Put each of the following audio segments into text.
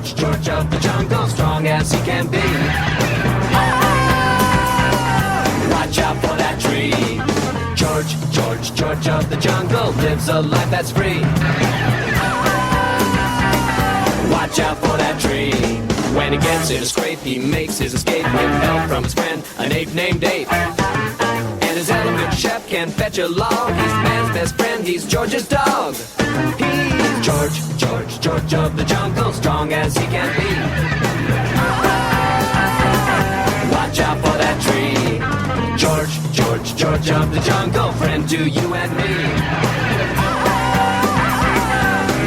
George, George of the jungle, strong as he can be. Watch out for that tree. George, George, George of the jungle lives a life that's free. Watch out for that tree. When he gets in a scrape, he makes his escape with help from his friend, an ape named Ape. And his elegant chef can fetch a log. He's man's best friend, he's George's dog. He's George, George, George of the jungle, strong as he can be. Watch out for that tree. George, George, George of the jungle, friend to you and me.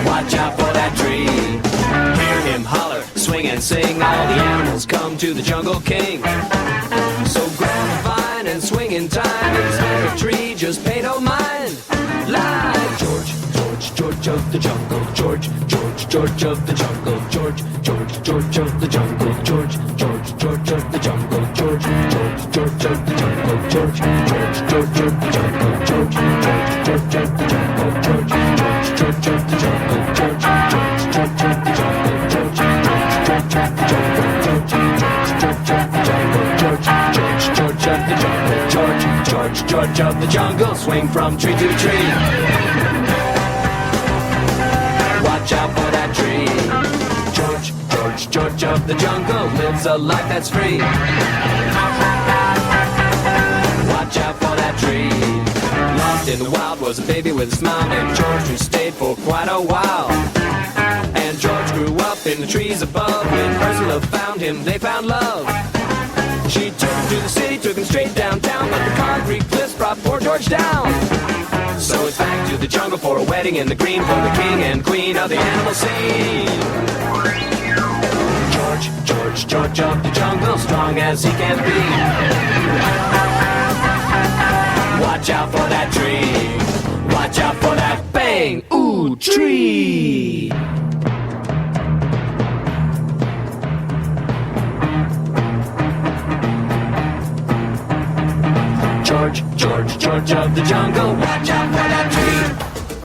Watch out for that tree. Hear him holler, swing and sing. All the animals come to the Jungle King. So grab a vine and swing in time. It's like a tree, just pay no mind. Like George, George, George of the jungle. George, George, George of the jungle. George, George, George of the jungle. George, George, George of the jungle. George, George, George of the jungle. George, George, George of the jungle. George, George, George of the jungle. George, George, George of the jungle. George, George, George of the jungle. George, George, George of the jungle. George, George, George of the jungle. George, George, George of the jungle. George, George, George of the jungle. Swing from tree to tree. Watch out for that tree. George, George, George of the jungle lives a life that's free. Watch out for that tree. Lost in the wild was a baby with a smile named George, who stayed for quite a while. And George grew up in the trees above. When Ursula found him, they found love. She took him to the city, took him straight downtown, but the concrete cliffs brought poor George down. So it's back to the jungle for a wedding in the green for the king and queen of the animal scene. George, George, George of the jungle, strong as he can be. Watch out for that tree. Watch out for that bang, ooh, tree. George, George, George of the jungle, watch out.